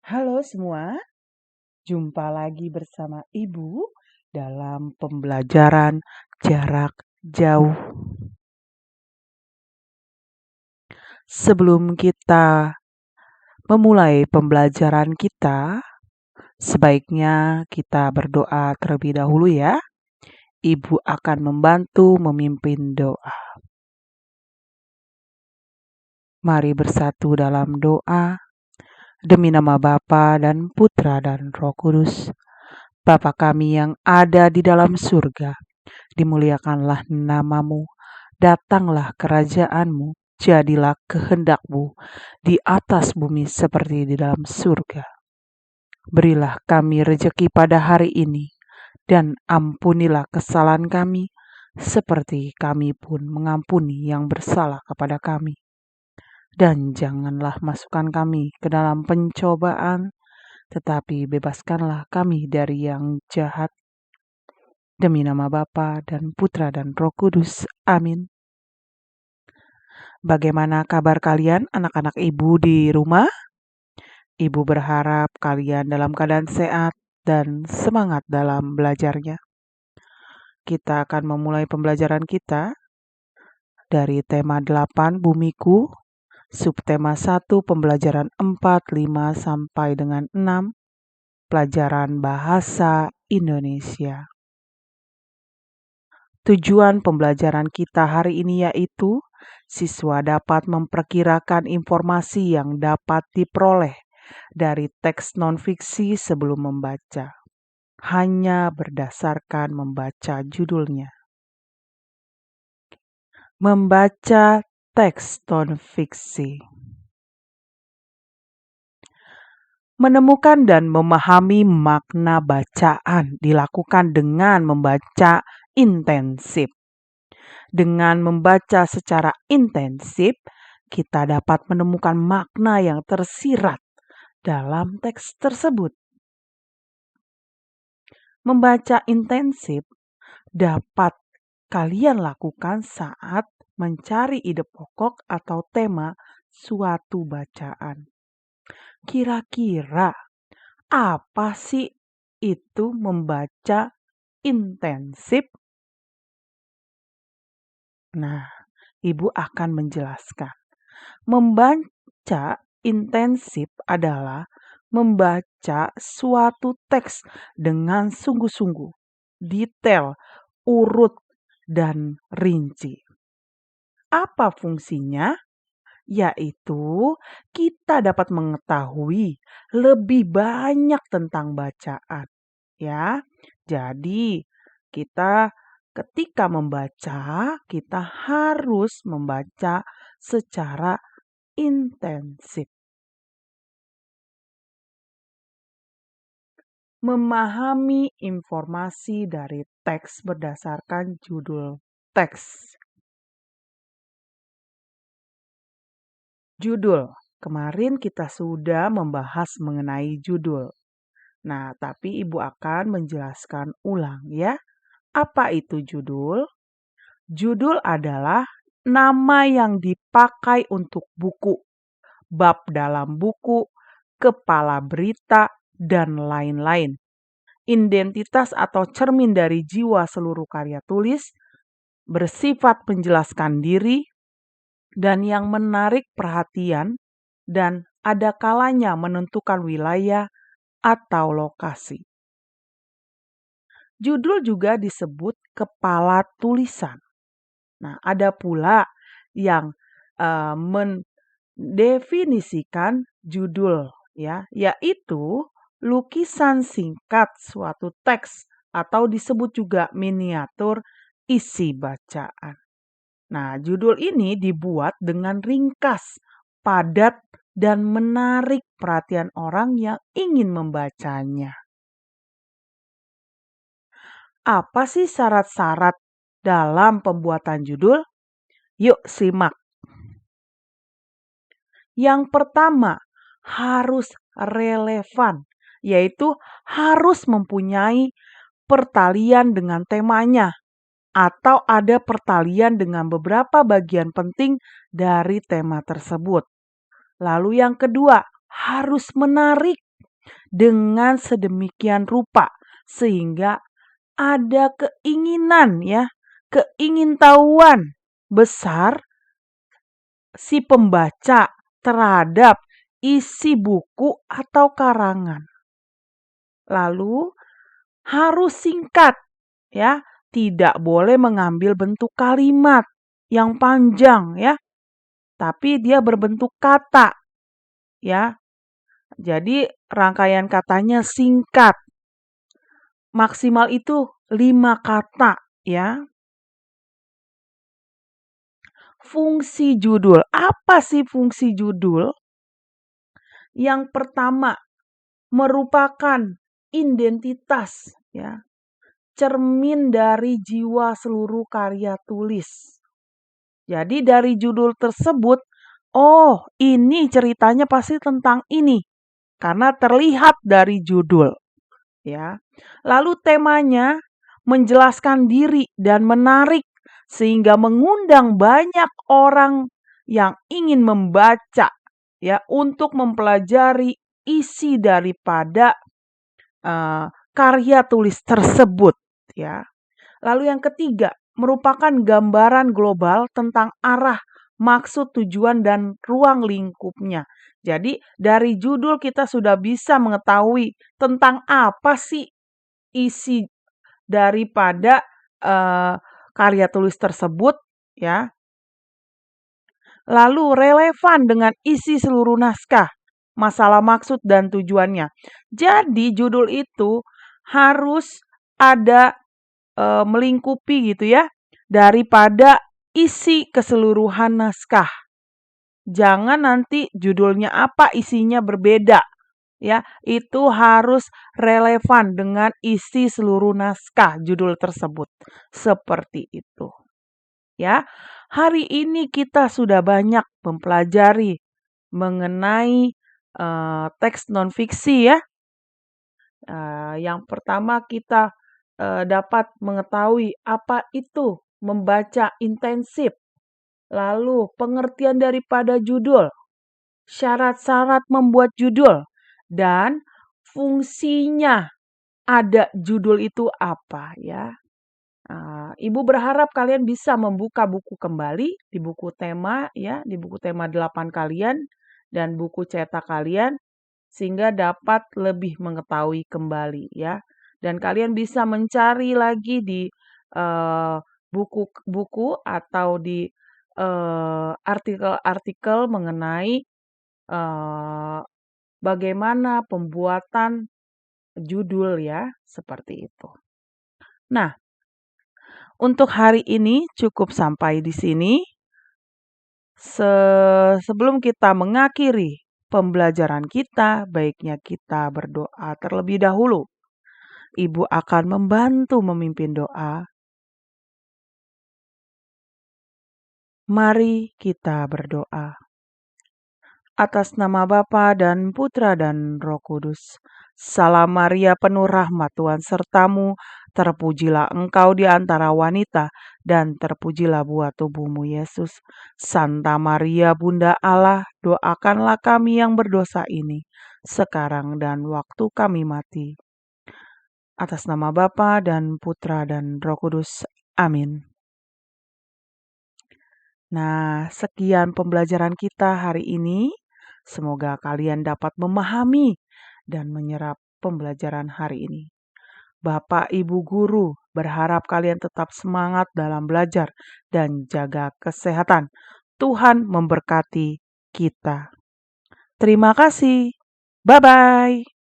Halo semua, jumpa lagi bersama Ibu dalam pembelajaran jarak jauh. Sebelum kita memulai pembelajaran kita, sebaiknya kita berdoa terlebih dahulu ya. Ibu akan membantu memimpin doa. Mari bersatu dalam doa. Demi nama Bapa dan Putra dan Roh Kudus. Bapa kami yang ada di dalam surga, dimuliakanlah namamu, datanglah kerajaanmu, jadilah kehendakmu di atas bumi seperti di dalam surga. Berilah kami rejeki pada hari ini, dan ampunilah kesalahan kami, seperti kami pun mengampuni yang bersalah kepada kami. Dan janganlah masukkan kami ke dalam pencobaan, tetapi bebaskanlah kami dari yang jahat. Demi nama Bapa dan Putra dan Roh Kudus. Amin. Bagaimana kabar kalian anak-anak ibu di rumah? Ibu berharap kalian dalam keadaan sehat dan semangat dalam belajarnya. Kita akan memulai pembelajaran kita dari tema 8 Bumiku, subtema 1 pembelajaran 4, 5 sampai dengan 6, pelajaran bahasa Indonesia. Tujuan pembelajaran kita hari ini yaitu siswa dapat memperkirakan informasi yang dapat diperoleh dari teks non-fiksi sebelum membaca, hanya berdasarkan membaca judulnya. Membaca teks non-fiksi. Menemukan dan memahami makna bacaan dilakukan dengan membaca intensif. Dengan membaca secara intensif, kita dapat menemukan makna yang tersirat dalam teks tersebut. Membaca intensif dapat kalian lakukan saat mencari ide pokok atau tema suatu bacaan. Kira-kira apa sih itu membaca intensif? Nah, Ibu akan menjelaskan. Membaca intensif adalah membaca suatu teks dengan sungguh-sungguh, detail, urut, dan rinci. Apa fungsinya? Yaitu kita dapat mengetahui lebih banyak tentang bacaan. Ya, jadi kita ketika membaca, kita harus membaca secara intensif. Memahami informasi dari teks berdasarkan judul teks. Judul. Kemarin kita sudah membahas mengenai judul. Nah, tapi Ibu akan menjelaskan ulang ya. Apa itu judul? Judul adalah nama yang dipakai untuk buku, bab dalam buku, kepala berita, dan lain-lain. Identitas atau cermin dari jiwa seluruh karya tulis, bersifat menjelaskan diri, dan yang menarik perhatian, dan ada kalanya menentukan wilayah atau lokasi. Judul juga disebut kepala tulisan. Nah, ada pula yang mendefinisikan judul ya, yaitu lukisan singkat suatu teks atau disebut juga miniatur isi bacaan. Nah, judul ini dibuat dengan ringkas, padat, dan menarik perhatian orang yang ingin membacanya. Apa sih syarat-syarat dalam pembuatan judul? Yuk simak. Yang pertama, harus relevan, yaitu harus mempunyai pertalian dengan temanya atau ada pertalian dengan beberapa bagian penting dari tema tersebut. Lalu yang kedua, harus menarik. dengan sedemikian rupa sehingga ada keinginan ya, keingintahuan besar si pembaca terhadap isi buku atau karangan. Lalu harus singkat ya, tidak boleh mengambil bentuk kalimat yang panjang ya, tapi dia berbentuk kata ya. Jadi rangkaian katanya singkat. Maksimal itu 5 kata ya. Fungsi judul. Apa sih fungsi judul? Yang pertama, merupakan identitas ya. Cermin dari jiwa seluruh karya tulis. Jadi dari judul tersebut, oh ini ceritanya pasti tentang ini. Karena terlihat dari judul. Ya. Lalu temanya menjelaskan diri dan menarik sehingga mengundang banyak orang yang ingin membaca ya untuk mempelajari isi daripada karya tulis tersebut ya. Lalu yang ketiga, merupakan gambaran global tentang arah, maksud, tujuan dan ruang lingkupnya. Jadi dari judul kita sudah bisa mengetahui tentang apa sih isi daripada karya tulis tersebut ya. Lalu relevan dengan isi seluruh naskah, masalah maksud dan tujuannya. Jadi judul itu harus ada melingkupi gitu ya daripada isi keseluruhan naskah. Jangan nanti judulnya apa isinya berbeda ya, itu harus relevan dengan isi seluruh naskah judul tersebut. Seperti itu. Ya. Hari ini kita sudah banyak mempelajari mengenai teks non-fiksi ya. Yang pertama kita dapat mengetahui apa itu membaca intensif. Lalu pengertian daripada judul, syarat-syarat membuat judul, dan fungsinya ada judul itu apa ya. Ibu berharap kalian bisa membuka buku kembali di buku tema ya, di buku tema 8 kalian dan buku cetak kalian sehingga dapat lebih mengetahui kembali ya. Dan kalian bisa mencari lagi di buku-buku atau di artikel-artikel mengenai bagaimana pembuatan judul ya, seperti itu. Nah, untuk hari ini cukup sampai di sini. Sebelum kita mengakhiri pembelajaran kita, baiknya kita berdoa terlebih dahulu. Ibu akan membantu memimpin doa. Mari kita berdoa. Atas nama Bapa dan Putra dan Roh Kudus. Salam Maria penuh rahmat Tuhan sertamu, terpujilah engkau di antara wanita, dan terpujilah buah tubuhmu Yesus. Santa Maria Bunda Allah, doakanlah kami yang berdosa ini, sekarang dan waktu kami mati. Atas nama Bapa dan Putra dan Roh Kudus. Amin. Nah, sekian pembelajaran kita hari ini. Semoga kalian dapat memahami dan menyerap pembelajaran hari ini. Bapak, Ibu guru berharap kalian tetap semangat dalam belajar dan jaga kesehatan. Tuhan memberkati kita. Terima kasih. Bye-bye.